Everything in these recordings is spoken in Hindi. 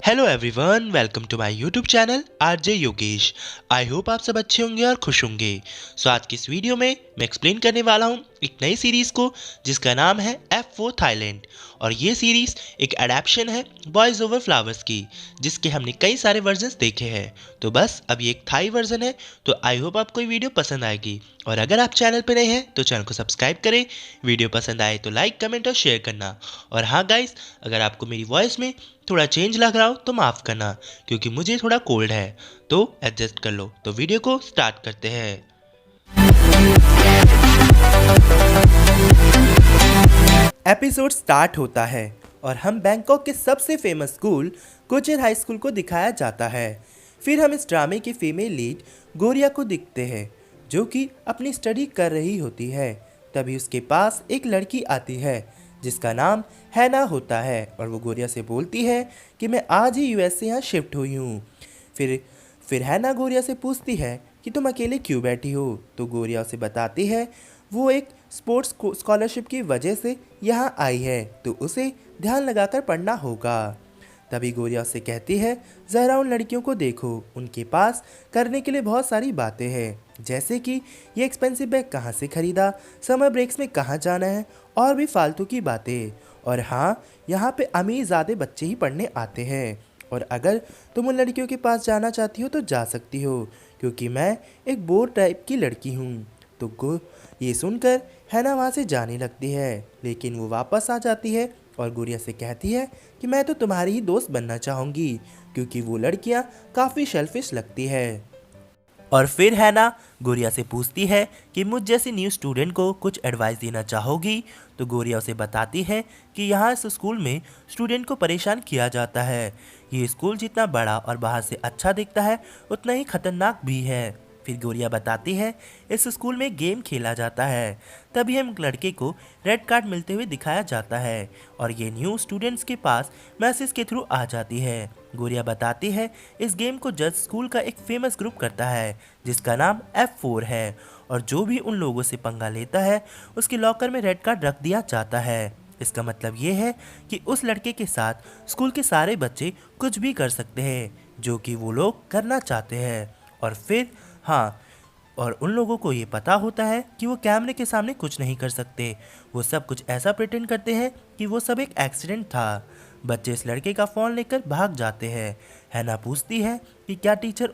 Hello everyone, welcome to my YouTube channel RJ Yogesh. I hope आप सब अच्छे होंगे और खुश होंगे। आज की इस वीडियो में मैं एक्सप्लेन करने वाला हूँ एक नई सीरीज़ को जिसका नाम है F4 थाईलैंड। और ये सीरीज़ एक एडेप्शन है बॉयज़ ओवर फ्लावर्स की, जिसके हमने कई सारे वर्जन्स देखे हैं। तो बस अब ये एक थाई वर्जन है, तो आई होप आपको ये वीडियो पसंद आएगी। और अगर आप चैनल पर नए हैं तो चैनल को सब्सक्राइब करें, वीडियो पसंद आए तो लाइक कमेंट और शेयर करना। और हाँ गाइस, अगर आपको मेरी वॉइस में थोड़ा चेंज लग रहा हो तो माफ़ करना, क्योंकि मुझे थोड़ा कोल्ड है, तो एडजस्ट कर लो। तो वीडियो को स्टार्ट करते हैं। एपिसोड स्टार्ट होता है और हम बैंकॉक के सबसे फेमस स्कूल कोचेर हाई स्कूल को दिखाया जाता है। फिर हम इस ड्रामे की फीमेल लीड गोरिया को दिखते हैं, जो कि अपनी स्टडी कर रही होती है। तभी उसके पास एक लड़की आती है जिसका नाम हैना होता है, और वो गोरिया से बोलती है कि मैं आज ही यूएस से यहाँ शिफ्ट हुई हूँ। फिर फिर हैना गोरिया से पूछती है कि तुम अकेले क्यों बैठी हो, तो गोरिया उसे बताती है वो एक स्पोर्ट्स स्कॉलरशिप की वजह से यहाँ आई है, तो उसे ध्यान लगाकर पढ़ना होगा। तभी गोरिया उससे कहती है ज़रा उन लड़कियों को देखो, उनके पास करने के लिए बहुत सारी बातें हैं, जैसे कि ये एक्सपेंसिव बैग कहाँ से ख़रीदा, समर ब्रेक्स में कहाँ जाना है, और भी फालतू की बातें। और हाँ, यहाँ पे अमीर ज़्यादा बच्चे ही पढ़ने आते हैं, और अगर तुम उन लड़कियों के पास जाना चाहती हो तो जा सकती हो, क्योंकि मैं एक बोर टाइप की लड़की हूँ। तो गो ये सुनकर हैना वहाँ से जाने लगती है, लेकिन वो वापस आ जाती है और गुड़िया से कहती है कि मैं तो तुम्हारी ही दोस्त बनना चाहूँगी, क्योंकि वो लड़कियाँ काफ़ी शेल्फिश लगती है। और फिर हैना गोरिया से पूछती है कि मुझ जैसे न्यू स्टूडेंट को कुछ एडवाइस देना चाहोगी, तो गोरिया उसे बताती है कि यहाँ इस स्कूल में स्टूडेंट को परेशान किया जाता है। ये स्कूल जितना बड़ा और बाहर से अच्छा दिखता है उतना ही खतरनाक भी है। फिर गोरिया बताती है इस स्कूल में गेम खेला जाता है। तभी हम लड़के को रेड कार्ड मिलते हुए दिखाया जाता है और ये न्यू स्टूडेंट्स के पास मैसेज के थ्रू आ जाती है। गोरिया बताती है इस गेम को जज स्कूल का एक फेमस ग्रुप करता है जिसका नाम F4 है, और जो भी उन लोगों से पंगा लेता है उसके लॉकर में रेड कार्ड रख दिया जाता है। इसका मतलब ये है कि उस लड़के के साथ स्कूल के सारे बच्चे कुछ भी कर सकते हैं जो कि वो लोग करना चाहते हैं। और फिर हाँ, और उन लोगों को ये पता होता है कि वो कैमरे के सामने कुछ नहीं कर सकते। वो सब कुछ ऐसा प्रिटेंड करते हैं कि वो सब एक एक्सीडेंट था। बच्चे इस लड़के का फ़ोन लेकर भाग जाते हैं। हैना पूछती है कि क्या टीचर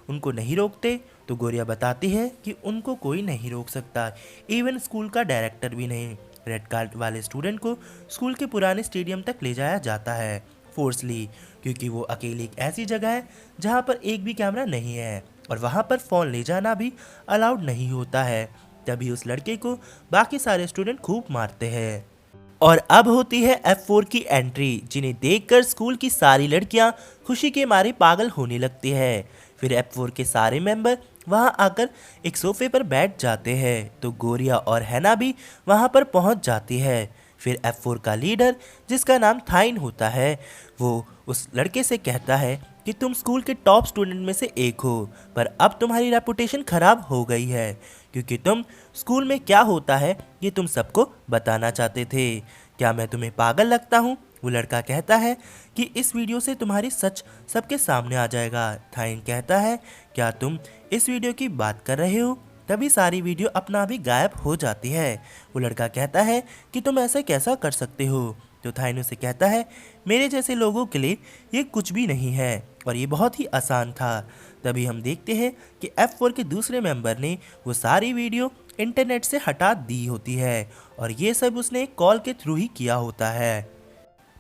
उनको नहीं रोकते, तो गोरिया बताती है कि उनको कोई नहीं रोक सकता, इवन स्कूल का डायरेक्टर भी नहीं। रेड कार्ड वाले स्टूडेंट को स्कूल के पुराने स्टेडियम तक ले जाया जाता है फोर्सली, क्योंकि वो अकेली एक ऐसी जगह है जहाँ पर एक भी कैमरा नहीं है और वहाँ पर फ़ोन ले जाना भी अलाउड नहीं होता है। तभी उस लड़के को बाकी सारे स्टूडेंट खूब मारते हैं। और अब होती है F4 की एंट्री, जिन्हें देखकर स्कूल की सारी लड़कियां खुशी के मारे पागल होने लगती है। फिर F4 के सारे मेंबर वहां आकर एक सोफे पर बैठ जाते हैं, तो गोरिया और हैना भी वहां पर पहुंच जाती है। फिर F4 का लीडर, जिसका नाम थाइन होता है, वो उस लड़के से कहता है कि तुम स्कूल के टॉप स्टूडेंट में से एक हो, पर अब तुम्हारी रेपुटेशन खराब हो गई है, क्योंकि तुम स्कूल में क्या होता है ये तुम सबको बताना चाहते थे। क्या मैं तुम्हें पागल लगता हूँ? वो लड़का कहता है कि इस वीडियो से तुम्हारी सच सबके सामने आ जाएगा। थाइन कहता है क्या तुम इस वीडियो की बात कर रहे हो? तभी सारी वीडियो अपना भी गायब हो जाती है। वो लड़का कहता है कि तुम ऐसा कैसा कर सकते हो? तो थाइन उसे कहता है मेरे जैसे लोगों के लिए ये कुछ भी नहीं है और ये बहुत ही आसान था। तभी हम देखते हैं कि F4 के दूसरे मेंबर ने वो सारी वीडियो इंटरनेट से हटा दी होती है और ये सब उसने एक कॉल के थ्रू ही किया होता है।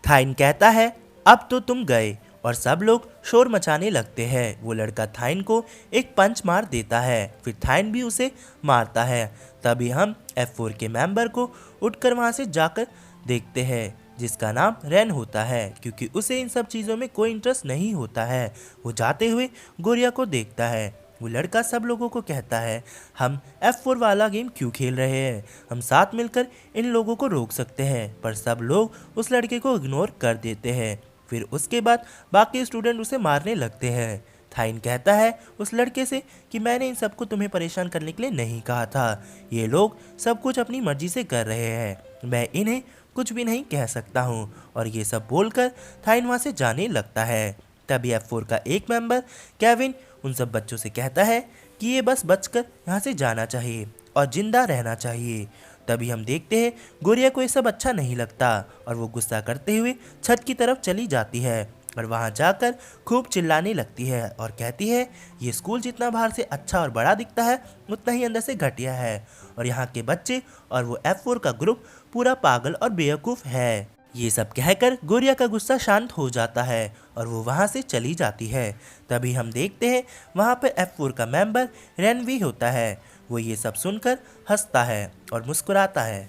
थाइन कहता है अब तो तुम गए, और सब लोग शोर मचाने लगते हैं। वो लड़का थाइन को एक पंच मार देता है, फिर थाइन भी उसे मारता है। तभी हम F4 के मेंबर को उठकर वहाँ से जाकर देखते हैं, जिसका नाम रेन होता है, क्योंकि उसे इन सब चीज़ों में कोई इंटरेस्ट नहीं होता है। वो जाते हुए गोरिया को देखता है। वो लड़का सब लोगों को कहता है हम F4 वाला गेम क्यों खेल रहे हैं, हम साथ मिलकर इन लोगों को रोक सकते हैं, पर सब लोग उस लड़के को इग्नोर कर देते हैं। फिर उसके बाद बाकी स्टूडेंट उसे मारने लगते हैं। थाइन कहता है उस लड़के से कि मैंने इन सबको तुम्हें परेशान करने के लिए नहीं कहा था, ये लोग सब कुछ अपनी मर्जी से कर रहे हैं, मैं इन्हें कुछ भी नहीं कह सकता हूँ। और ये सब बोलकर थाइन वहाँ से जाने लगता है। तभी F4 का एक मेंबर केविन उन सब बच्चों से कहता है कि ये बस बचकर यहाँ से जाना चाहिए और जिंदा रहना चाहिए। तभी हम देखते हैं गोरिया को ये सब अच्छा नहीं लगता और वो गुस्सा करते हुए छत की तरफ चली जाती है और वहाँ जाकर खूब चिल्लाने लगती है और कहती है ये स्कूल जितना बाहर से अच्छा और बड़ा दिखता है उतना ही अंदर से घटिया है और यहाँ के बच्चे और वो F4 का ग्रुप पूरा पागल और बेवकूफ़ है। ये सब कहकर गोरिया का गुस्सा शांत हो जाता है और वो वहाँ से चली जाती है। तभी हम देखते हैं वहाँ पर F4 का मेंबर रेनवी होता है। वो ये सब सुनकर हंसता है और मुस्कुराता है।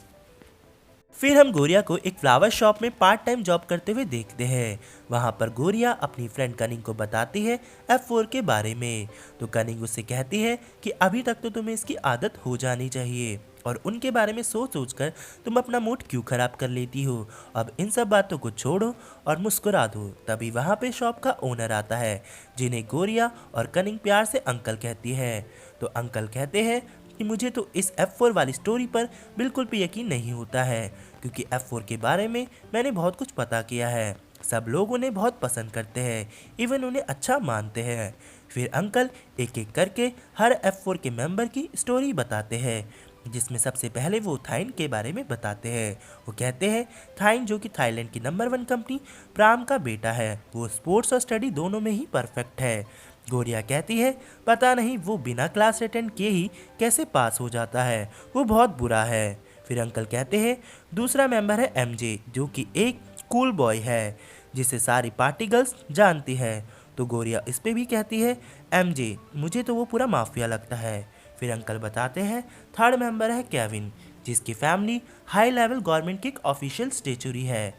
फिर हम गोरिया को एक फ्लावर शॉप में पार्ट टाइम जॉब करते हुए देखते हैं। वहाँ पर गोरिया अपनी फ्रेंड कनिंग को बताती है F4 के बारे में। तो कनिंग उससे कहती है कि अभी तक तो तुम्हें इसकी आदत हो जानी चाहिए और उनके बारे में सोच सोच कर तुम अपना मूड क्यों खराब कर लेती हो। अब इन सब बातों को छोड़ो और मुस्कुरा दो। तभी वहाँ पे शॉप का ओनर आता है जिन्हें गोरिया और कनिंग प्यार से अंकल कहती है। तो अंकल कहते हैं कि मुझे तो इस F4 वाली स्टोरी पर बिल्कुल भी यकीन नहीं होता है क्योंकि F4 के बारे में मैंने बहुत कुछ पता किया है। सब लोग उन्हें बहुत पसंद करते हैं, इवन उन्हें अच्छा मानते हैं। फिर अंकल एक एक करके हर F4 के मेंबर की स्टोरी बताते हैं जिसमें सबसे पहले वो थाइन के बारे में बताते हैं। वो कहते हैं थाइन जो कि थाईलैंड की नंबर 1 कंपनी प्राम का बेटा है, वो स्पोर्ट्स और स्टडी दोनों में ही परफेक्ट है। गोरिया कहती है पता नहीं वो बिना क्लास अटेंड किए ही कैसे पास हो जाता है, वो बहुत बुरा है। फिर अंकल कहते हैं दूसरा मेंबर है MJ जो कि एक कूल बॉय है जिसे सारी पार्टी गर्ल्स जानती है। तो गोरिया इस पे भी कहती है MJ मुझे तो वो पूरा माफिया लगता है। फिर अंकल बताते हैं थर्ड मेंबर है केविन जिसकी फैमिली हाई लेवल गवर्नमेंट की एक ऑफिशियल स्टेचुरी है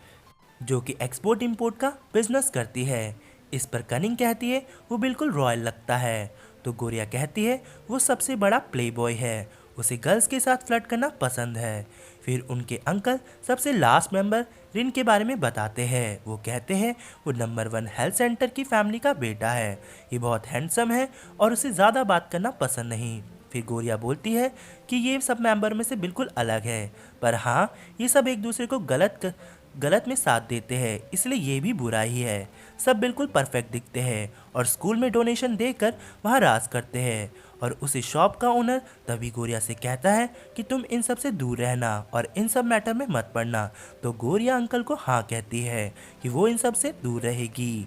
जो कि एक्सपोर्ट इंपोर्ट का बिजनेस करती है। इस पर कनिंग कहती है वो बिल्कुल रॉयल लगता है। तो गोरिया कहती है वो सबसे बड़ा प्ले बॉय है, उसे गर्ल्स के साथ फ्लर्ट करना पसंद है। फिर उनके अंकल सबसे लास्ट मेंबर रिन के बारे में बताते हैं। वो कहते हैं वो नंबर 1 हेल्थ सेंटर की फैमिली का बेटा है, ये बहुत हैंडसम है और उसे ज़्यादा बात करना पसंद नहीं। फिर गोरिया बोलती है कि ये सब मेंबर में से बिल्कुल अलग है, पर हाँ ये सब एक दूसरे को गलत में साथ देते हैं, इसलिए ये भी बुरा ही है। सब बिल्कुल परफेक्ट दिखते हैं और स्कूल में डोनेशन देकर वहाँ राज करते हैं। और उसी शॉप का ओनर तभी गोरिया से कहता है कि तुम इन सब से दूर रहना और इन सब मैटर में मत पड़ना। तो गोरिया अंकल को हाँ कहती है कि वो इन सब से दूर रहेगी।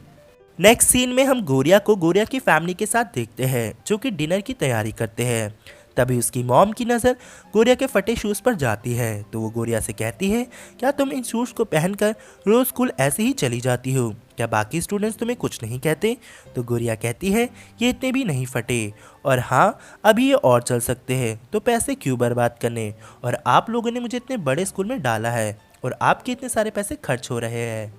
नेक्स्ट सीन में हम गोरिया को गोरिया की फैमिली के साथ देखते हैं जो कि डिनर की तैयारी करते हैं। तभी उसकी मॉम की नज़र गोरिया के फटे शूज़ पर जाती है। तो वो गोरिया से कहती है क्या तुम इन शूज़ को पहनकर रोज़ स्कूल ऐसे ही चली जाती हो, क्या बाकी स्टूडेंट्स तुम्हें कुछ नहीं कहते। तो गोरिया कहती है ये इतने भी नहीं फटे और हाँ अभी ये और चल सकते हैं, तो पैसे क्यों बर्बाद करने, और आप लोगों ने मुझे इतने बड़े स्कूल में डाला है और आपके इतने सारे पैसे खर्च हो रहे हैं।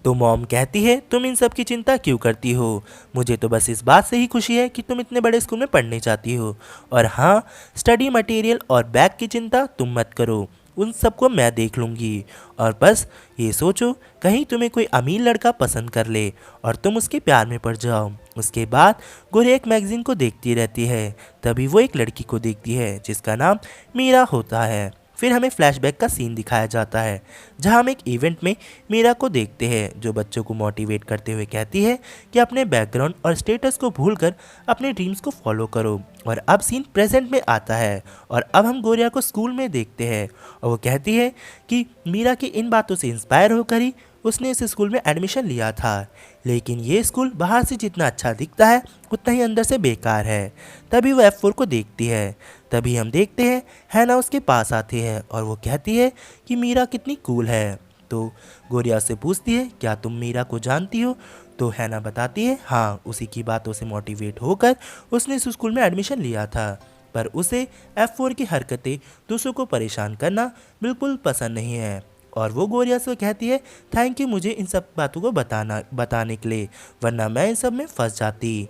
तो मॉम कहती है तुम इन सब की चिंता क्यों करती हो, मुझे तो बस इस बात से ही खुशी है कि तुम इतने बड़े स्कूल में पढ़ने जाती हो, और हाँ स्टडी मटेरियल और बैग की चिंता तुम मत करो, उन सबको मैं देख लूँगी। और बस ये सोचो कहीं तुम्हें कोई अमीर लड़का पसंद कर ले और तुम उसके प्यार में पड़ जाओ। उसके बाद गोरिया एक मैगजीन को देखती रहती है। तभी वो एक लड़की को देखती है जिसका नाम मीरा होता है। फिर हमें फ्लैशबैक का सीन दिखाया जाता है जहां हम एक इवेंट में मीरा को देखते हैं जो बच्चों को मोटिवेट करते हुए कहती है कि अपने बैकग्राउंड और स्टेटस को भूलकर अपने ड्रीम्स को फॉलो करो। और अब सीन प्रेजेंट में आता है और अब हम गोरिया को स्कूल में देखते हैं और वो कहती है कि मीरा की इन बातों से इंस्पायर होकर ही उसने इस स्कूल में एडमिशन लिया था, लेकिन ये स्कूल बाहर से जितना अच्छा दिखता है उतना ही अंदर से बेकार है। तभी वो F4 को देखती है। तभी हम देखते हैं हैना उसके पास आती है और वो कहती है कि मीरा कितनी कूल है। तो गोरिया से पूछती है क्या तुम मीरा को जानती हो। तो हैना बताती है हाँ उसी की बातों से मोटिवेट होकर उसने इस स्कूल में एडमिशन लिया था, पर उसे F4 की हरकतें दूसरों को परेशान करना बिल्कुल पसंद नहीं है। और वो गोरिया से कहती है थैंक यू मुझे इन सब बातों को बताने के लिए, वरना मैं इन सब में फंस जाती।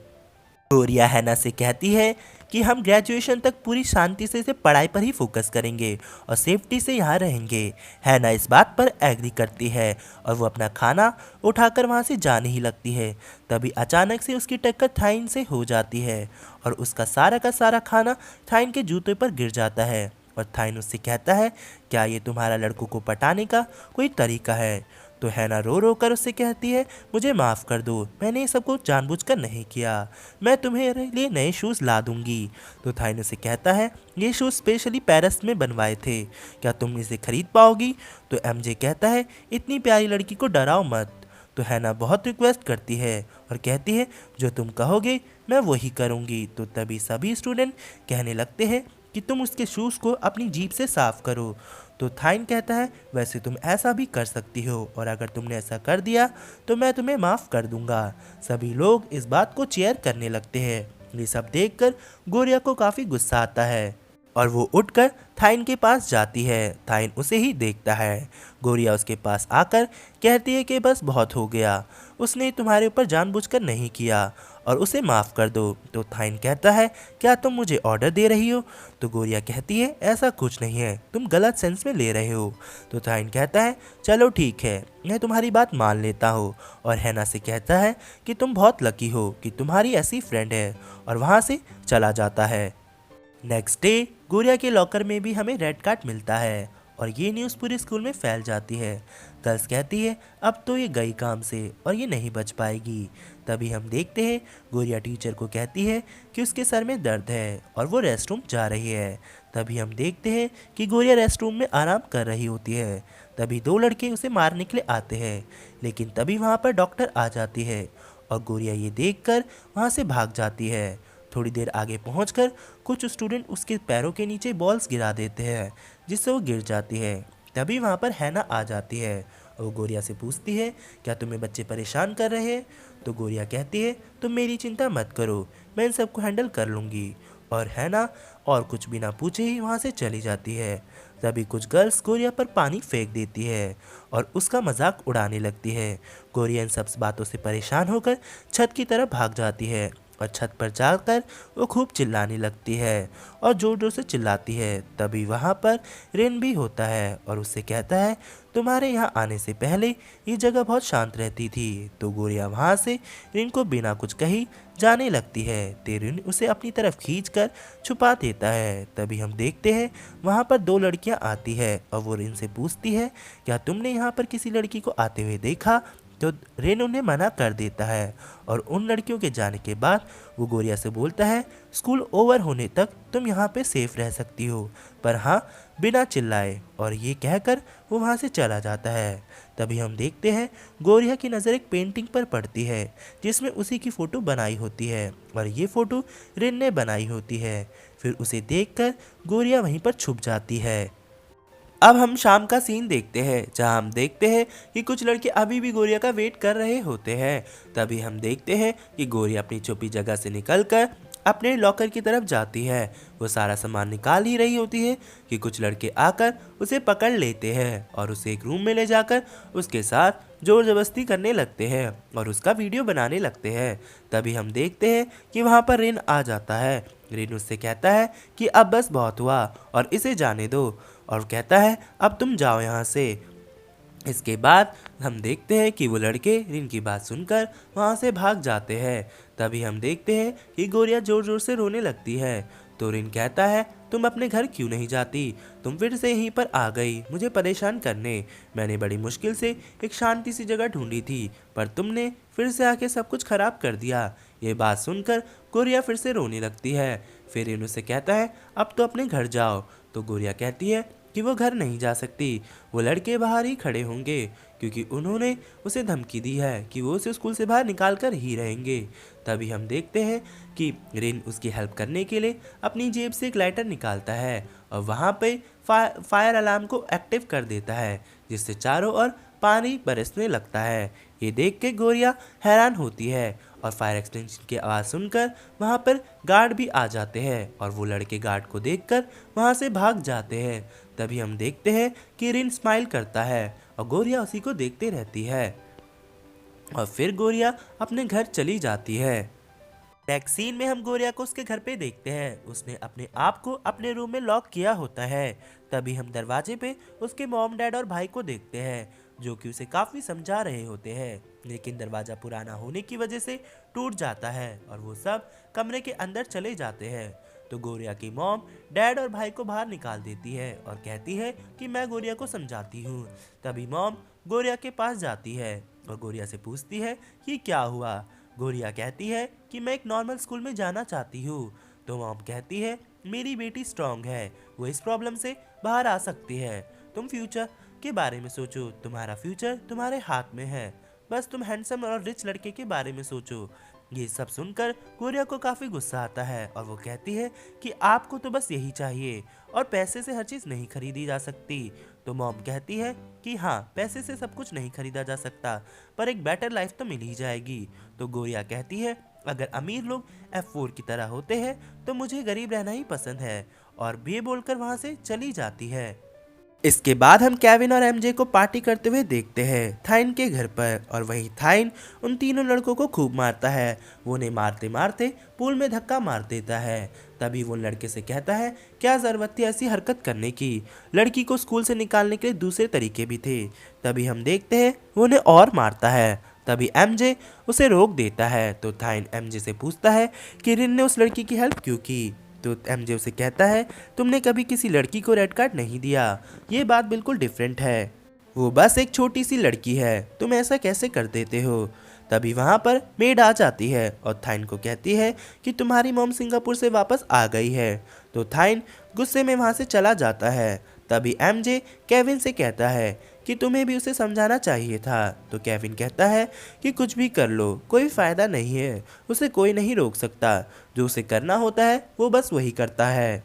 गोरिया हैना से कहती है कि हम ग्रेजुएशन तक पूरी शांति से पढ़ाई पर ही फोकस करेंगे और सेफ्टी से यहाँ रहेंगे। हैना इस बात पर एग्री करती है और वो अपना खाना उठाकर वहाँ से जाने ही लगती है। तभी अचानक से उसकी टक्कर थाइन से हो जाती है और उसका सारा का सारा खाना थाइन के जूते पर गिर जाता है और थाइन उससे कहता है, क्या ये तुम्हारा लड़कों को पटाने का कोई तरीका है? तो हैना रो रो कर उससे कहती है, मुझे माफ़ कर दो, मैंने ये सब कुछ जानबूझकर नहीं किया, मैं तुम्हारे लिए नए शूज़ ला दूंगी। तो थाइन उसे कहता है, ये शूज़ स्पेशली पेरिस में बनवाए थे, क्या तुम इसे खरीद पाओगी? तो एमजे कहता है, इतनी प्यारी लड़की को डराओ मत। तो हैना बहुत रिक्वेस्ट करती है और कहती है, जो तुम कहोगे मैं वही करूँगी। तो तभी सभी स्टूडेंट कहने लगते हैं कि तुम उसके शूज़ को अपनी जीभ से साफ़ करो। तो थाइन कहता है, वैसे तुम ऐसा भी कर सकती हो, और अगर तुमने ऐसा कर दिया तो मैं तुम्हें माफ़ कर दूंगा। सभी लोग इस बात को चीयर करने लगते हैं। ये सब देखकर गोरिया को काफ़ी गुस्सा आता है और वो उठकर थाइन के पास जाती है। थाइन उसे ही देखता है। गोरिया उसके पास आकर कहती है कि बस बहुत हो गया, उसने तुम्हारे ऊपर जानबूझकर नहीं किया और उसे माफ़ कर दो। तो थाइन कहता है, क्या तुम मुझे ऑर्डर दे रही हो? तो गोरिया कहती है, ऐसा कुछ नहीं है, तुम गलत सेंस में ले रहे हो। तो थाइन कहता है, चलो ठीक है, मैं तुम्हारी बात मान लेता हूँ। और हैना से कहता है कि तुम बहुत लकी हो कि तुम्हारी ऐसी फ्रेंड है, और वहाँ से चला जाता है। नेक्स्ट डे गोरिया के लॉकर में भी हमें रेड कार्ड मिलता है और ये न्यूज़ पूरे स्कूल में फैल जाती है। गर्ल्स कहती है, अब तो ये गई काम से और ये नहीं बच पाएगी। तभी हम देखते हैं गोरिया टीचर को कहती है कि उसके सर में दर्द है और वो रेस्टरूम जा रही है। तभी हम देखते हैं कि गोरिया रेस्टरूम में आराम कर रही होती है। तभी दो लड़के उसे मारने के लिए आते हैं, लेकिन तभी वहाँ पर डॉक्टर आ जाती है और गोरिया ये देखकर वहाँ से भाग जाती है। थोड़ी देर आगे पहुंचकर कुछ स्टूडेंट उसके पैरों के नीचे बॉल्स गिरा देते हैं, जिससे वो गिर जाती है। तभी वहाँ पर हैना आ जाती है और वो गोरिया से पूछती है, क्या तुम्हें बच्चे परेशान कर रहे हैं? तो गोरिया कहती है, तुम मेरी चिंता मत करो, मैं इन सबको हैंडल कर लूँगी। और हैना और कुछ बिना पूछे ही वहाँ से चली जाती है। तभी कुछ गर्ल्स गोरिया पर पानी फेंक देती है और उसका मजाक उड़ाने लगती है। गोरिया इन सब बातों से परेशान होकर छत की तरफ भाग जाती है और छत पर जाकर वो खूब चिल्लाने लगती है और जोर जोर से चिल्लाती है। तभी वहाँ पर रेन भी होता है और उससे कहता है, तुम्हारे यहाँ आने से पहले ये जगह बहुत शांत रहती थी। तो गोरिया वहाँ से रेन को बिना कुछ कही जाने लगती है। रेन उसे अपनी तरफ खींचकर छुपा देता है। तभी हम देखते हैं वहाँ पर दो लड़कियाँ आती है और वो रेन से पूछती है, क्या तुमने यहाँ पर किसी लड़की को आते हुए देखा? तो रेन उन्हें मना कर देता है और उन लड़कियों के जाने के बाद वो गोरिया से बोलता है, स्कूल ओवर होने तक तुम यहाँ पे सेफ रह सकती हो, पर हाँ बिना चिल्लाए। और ये कहकर वो वहाँ से चला जाता है। तभी हम देखते हैं गोरिया की नज़र एक पेंटिंग पर पड़ती है जिसमें उसी की फ़ोटो बनाई होती है और ये फ़ोटो रेन ने बनाई होती है। फिर उसे देखकर गोरिया वहीं पर छुप जाती है। अब हम शाम का सीन देखते हैं जहां हम देखते हैं कि कुछ लड़के अभी भी गोरिया का वेट कर रहे होते हैं। तभी हम देखते हैं कि गोरिया अपनी छुपी जगह से निकलकर अपने लॉकर की तरफ जाती है। वो सारा सामान निकाल ही रही होती है कि कुछ लड़के आकर उसे पकड़ लेते हैं और उसे एक रूम में ले जाकर उसके साथ जोर जबरदस्ती करने लगते हैं और उसका वीडियो बनाने लगते हैं। तभी हम देखते हैं कि वहाँ पर रेन आ जाता है। रेन उससे कहता है कि अब बस बहुत हुआ और इसे जाने दो, और कहता है अब तुम जाओ यहाँ से। इसके बाद हम देखते हैं कि वो लड़के रेन की बात सुनकर वहाँ से भाग जाते हैं। तभी हम देखते हैं कि गोरिया जोर जोर से रोने लगती है। तो रेन कहता है, तुम अपने घर क्यों नहीं जाती? तुम फिर से यहीं पर आ गई मुझे परेशान करने। मैंने बड़ी मुश्किल से एक शांति सी जगह ढूंढी थी, पर तुमने फिर से आके सब कुछ खराब कर दिया। ये बात सुनकर गोरिया फिर से रोने लगती है। फिर रेन उससे कहता है, अब तो अपने घर जाओ। तो गोरिया कहती है कि वो घर नहीं जा सकती, वो लड़के बाहर ही खड़े होंगे क्योंकि उन्होंने उसे धमकी दी है कि वो उसे स्कूल से बाहर निकाल कर ही रहेंगे। तभी हम देखते हैं कि रेन उसकी हेल्प करने के लिए अपनी जेब से एक लाइटर निकालता है और वहाँ पे फायर अलार्म को एक्टिव कर देता है, जिससे चारों ओर पानी बरसने लगता है। ये देख के गोरिया हैरान होती है और फायर एक्सटेंशन की आवाज़ सुनकर वहाँ पर गार्ड भी आ जाते हैं और वो लड़के गार्ड को देखकर वहाँ से भाग जाते हैं। तभी हम देखते हैं कि रेन स्माइल करता है और गोरिया उसी को देखते रहती है और फिर गोरिया अपने घर चली जाती है। नेक्स्ट सीन में हम गोरिया को उसके घर पे देखते हैं। उसने अपने आप को अपने रूम में लॉक किया होता है। तभी हम दरवाजे पे उसके मॉम डैड और भाई को देखते हैं जो कि उसे काफ़ी समझा रहे होते हैं, लेकिन दरवाज़ा पुराना होने की वजह से टूट जाता है और वो सब कमरे के अंदर चले जाते हैं। तो गोरिया की मॉम डैड और भाई को बाहर निकाल देती है और कहती है कि मैं गोरिया को समझाती हूँ। तभी मॉम गोरिया के पास जाती है और गोरिया से पूछती है कि क्या हुआ। गोरिया कहती है कि मैं एक नॉर्मल स्कूल में जाना चाहती हूँ। तो मॉम कहती है मेरी बेटी स्ट्रांग है, वो इस प्रॉब्लम से बाहर आ सकती है। तुम फ्यूचर के बारे में सोचो, तुम्हारा फ्यूचर तुम्हारे हाथ में है, बस तुम हैंडसम और रिच लड़के के बारे में सोचो। ये सब सुनकर गोरिया को काफ़ी गुस्सा आता है और वो कहती है कि आपको तो बस यही चाहिए और पैसे से हर चीज़ नहीं खरीदी जा सकती। तो मॉम कहती है कि हाँ, पैसे से सब कुछ नहीं खरीदा जा सकता, पर एक बेटर लाइफ तो मिल ही जाएगी। तो गोरिया कहती है अगर अमीर लोग F4 की तरह होते हैं तो मुझे गरीब रहना ही पसंद है, और ये बोलकर वहाँ से चली जाती है। इसके बाद हम केविन और एमजे को पार्टी करते हुए देखते हैं थाइन के घर पर, और वहीं थाइन उन तीनों लड़कों को खूब मारता है। वो उन्हें मारते मारते पूल में धक्का मार देता है। तभी वो लड़के से कहता है क्या ज़रूरत थी ऐसी हरकत करने की, लड़की को स्कूल से निकालने के लिए दूसरे तरीके भी थे। तभी हम देखते हैं वो उन्हें और मारता है। तभी एमजे उसे रोक देता है। तो थाइन एमजे से पूछता है कि रिन ने उस लड़की की हेल्प क्यों की। तो एमजे उसे कहता है तुमने कभी किसी लड़की को रेड कार्ड नहीं दिया, ये बात बिल्कुल डिफरेंट है, वो बस एक छोटी सी लड़की है, तुम ऐसा कैसे कर देते हो। तभी वहाँ पर मेड आ जाती है और थाइन को कहती है कि तुम्हारी मॉम सिंगापुर से वापस आ गई है। तो थाइन गुस्से में वहाँ से चला जाता है। तभी एमजे केविन से कहता है कि तुम्हें भी उसे समझाना चाहिए था। तो केविन कहता है कि कुछ भी कर लो, कोई फ़ायदा नहीं है, उसे कोई नहीं रोक सकता, जो उसे करना होता है वो बस वही करता है।